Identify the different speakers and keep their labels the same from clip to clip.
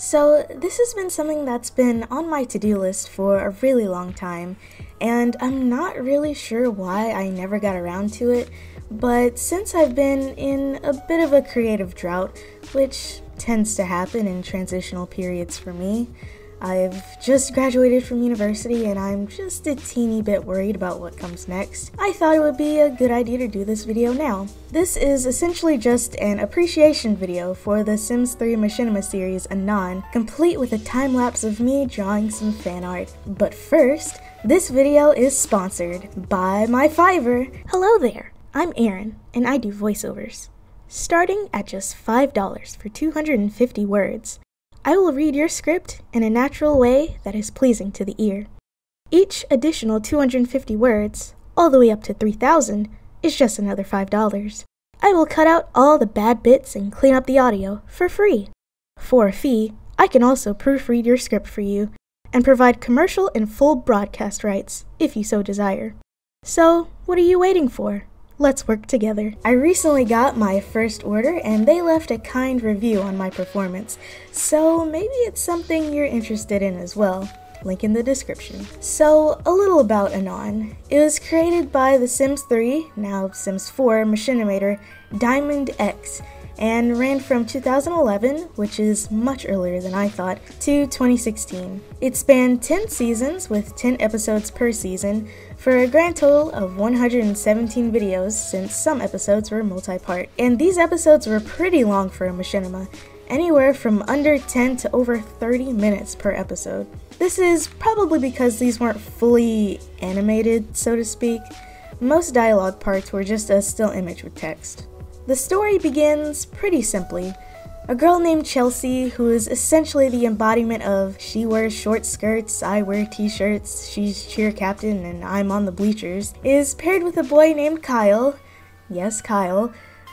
Speaker 1: So this has been something that's been on my to-do list for a really long time, and I'm not really sure why I never got around to it, but since I've been in a bit of a creative drought, which tends to happen in transitional periods for me, I've just graduated from university and I'm just a teeny bit worried about what comes next. I thought it would be a good idea to do this video now. This is essentially just an appreciation video for the Sims 3 Machinima series Anon, complete with a time lapse of me drawing some fan art. But first, this video is sponsored by my Fiverr. Hello there, I'm Arin and I do voiceovers. Starting at just $5 for 250 words. I will read your script in a natural way that is pleasing to the ear. Each additional 250 words, all the way up to 3,000, is just another $5. I will cut out all the bad bits and clean up the audio for free. For a fee, I can also proofread your script for you and provide commercial and full broadcast rights, if you so desire. So, what are you waiting for? Let's work together. I recently got my first order and they left a kind review on my performance, so maybe it's something you're interested in as well. Link in the description. So, a little about Anon. It was created by the Sims 3, now Sims 4, machinimator Diamond X, and ran from 2011, which is much earlier than I thought, to 2016. It spanned 10 seasons with 10 episodes per season, for a grand total of 117 videos since some episodes were multi-part. And these episodes were pretty long for a machinima, anywhere from under 10 to over 30 minutes per episode. This is probably because these weren't fully animated, so to speak. Most dialogue parts were just a still image with text. The story begins pretty simply. A girl named Chelsea, who is essentially the embodiment of she wears short skirts, I wear t-shirts, she's cheer captain, and I'm on the bleachers, is paired with a boy named Kyle, yes Kyle,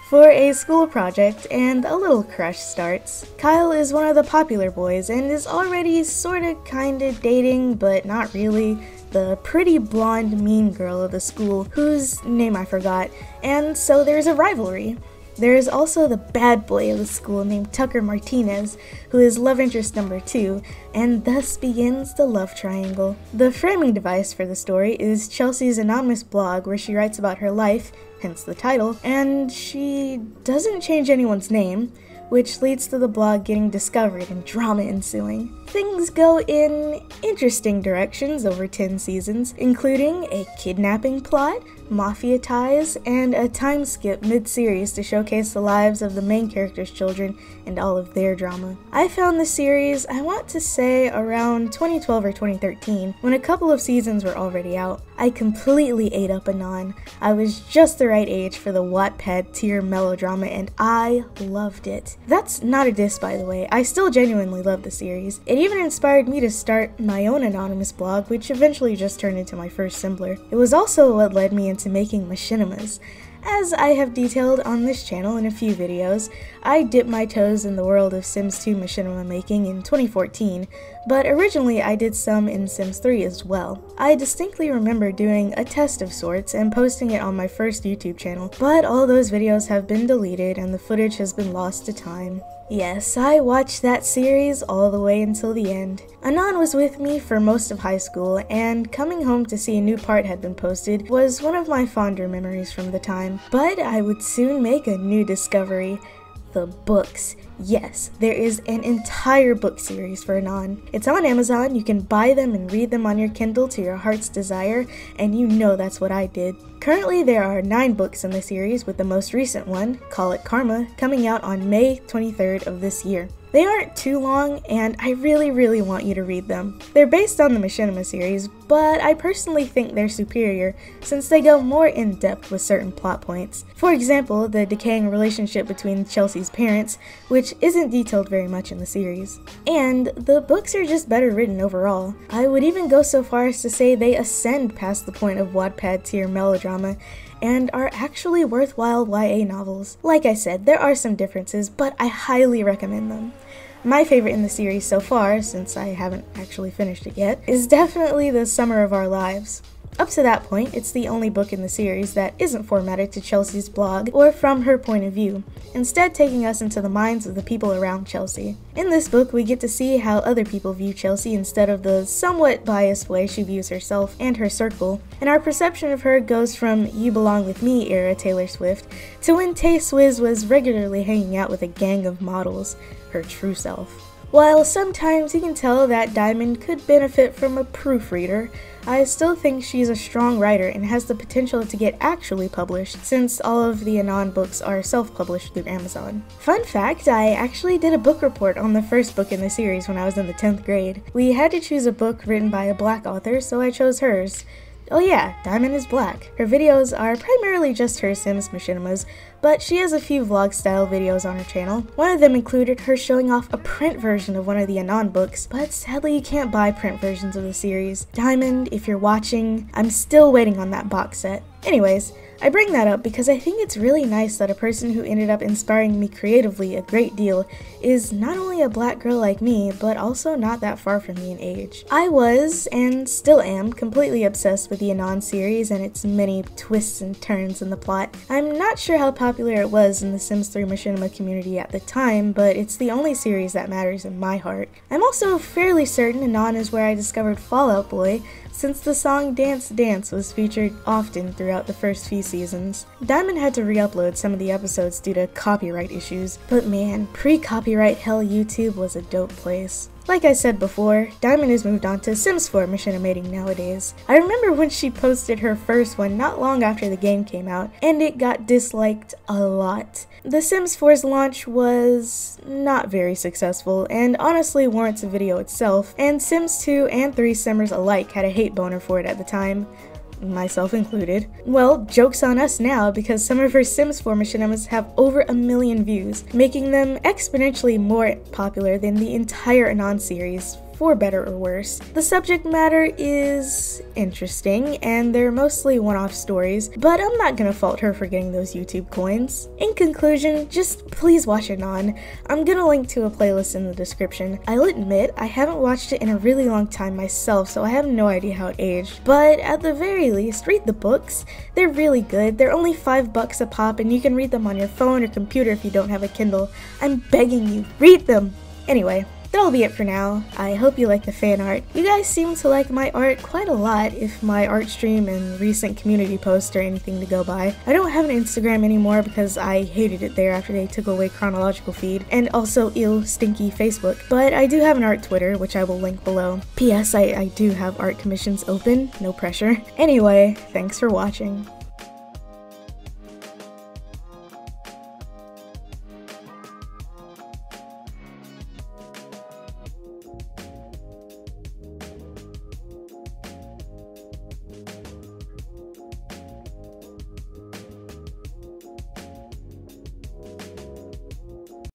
Speaker 1: for a school project, and a little crush starts. Kyle is one of the popular boys and is already sorta kinda dating, but not really, the pretty blonde mean girl of the school, whose name I forgot, and so there's a rivalry. There is also the bad boy of the school named Tucker Martinez, who is love interest number 2, and thus begins the love triangle. The framing device for the story is Chelsea's anonymous blog where she writes about her life, hence the title, and she doesn't change anyone's name, which leads to the blog getting discovered and drama ensuing. Things go in interesting directions over 10 seasons, including a kidnapping plot, mafia ties, and a time skip mid-series to showcase the lives of the main character's children and all of their drama. I found the series, I want to say, around 2012 or 2013, when a couple of seasons were already out. I completely ate up Anon. I was just the right age for the Wattpad tier melodrama and I loved it. That's not a diss, by the way. I still genuinely love the series. It even inspired me to start my own anonymous blog, which eventually just turned into my first Simbler. It was also what led me into making machinimas. As I have detailed on this channel in a few videos, I dipped my toes in the world of Sims 2 machinima making in 2014, but originally I did some in Sims 3 as well. I distinctly remember doing a test of sorts and posting it on my first YouTube channel, but all those videos have been deleted and the footage has been lost to time. Yes, I watched that series all the way until the end. Anon was with me for most of high school, and coming home to see a new part had been posted was one of my fonder memories from the time. But I would soon make a new discovery. The books. Yes, there is an entire book series for Anon. It's on Amazon, you can buy them and read them on your Kindle to your heart's desire, and you know that's what I did. Currently there are 9 books in the series, with the most recent one, Call It Karma, coming out on May 23rd of this year. They aren't too long, and I really want you to read them. They're based on the Machinima series, but I personally think they're superior since they go more in depth with certain plot points. For example, the decaying relationship between Chelsea's parents, which isn't detailed very much in the series. And the books are just better written overall. I would even go so far as to say they ascend past the point of Wattpad tier melodrama and are actually worthwhile YA novels. Like I said, there are some differences, but I highly recommend them. My favorite in the series so far, since I haven't actually finished it yet, is definitely The Summer of Our Lives. Up to that point, it's the only book in the series that isn't formatted to Chelsea's blog or from her point of view, instead taking us into the minds of the people around Chelsea. In this book, we get to see how other people view Chelsea instead of the somewhat biased way she views herself and her circle, and our perception of her goes from "you belong with me" era Taylor Swift to when Tay Swizz was regularly hanging out with a gang of models, her true self. While sometimes you can tell that Diamond could benefit from a proofreader, I still think she's a strong writer and has the potential to get actually published, since all of the Anon books are self-published through Amazon. Fun fact, I actually did a book report on the first book in the series when I was in the 10th grade. We had to choose a book written by a black author, so I chose hers. Oh yeah, Diamond is black. Her videos are primarily just her Sims Machinimas, but she has a few vlog-style videos on her channel. One of them included her showing off a print version of one of the Anon books, but sadly you can't buy print versions of the series. Diamond, if you're watching, I'm still waiting on that box set. Anyways, I bring that up because I think it's really nice that a person who ended up inspiring me creatively a great deal is not only a black girl like me, but also not that far from me in age. I was, and still am, completely obsessed with the Anon series and its many twists and turns in the plot. I'm not sure how popular it was in the Sims 3 Machinima community at the time, but it's the only series that matters in my heart. I'm also fairly certain Anon is where I discovered Fall Out Boy, since the song Dance Dance was featured often throughout the first few seasons. Diamond had to re-upload some of the episodes due to copyright issues, but man, pre-copyright hell YouTube was a dope place. Like I said before, Diamond has moved on to Sims 4 machinimating nowadays. I remember when she posted her first one not long after the game came out, and it got disliked a lot. The Sims 4's launch was not very successful, and honestly warrants a video itself, and Sims 2 and 3 Simmers alike had a hate boner for it at the time. Myself included. Well, joke's on us now because some of her Sims 4 machinimas have over 1 million views, making them exponentially more popular than the entire Anon series, for better or worse. The subject matter is interesting, and they're mostly one-off stories, but I'm not gonna fault her for getting those YouTube coins. In conclusion, just please watch Anon. I'm gonna link to a playlist in the description. I'll admit, I haven't watched it in a really long time myself, so I have no idea how it aged, but at the very least, read the books. They're really good. They're only $5 a pop, and you can read them on your phone or computer if you don't have a Kindle. I'm begging you, read them! Anyway, that'll be it for now. I hope you like the fan art. You guys seem to like my art quite a lot if my art stream and recent community posts are anything to go by. I don't have an Instagram anymore because I hated it there after they took away chronological feed, and also stinky Facebook, but I do have an art Twitter, which I will link below. P.S. I do have art commissions open, no pressure. Anyway, thanks for watching.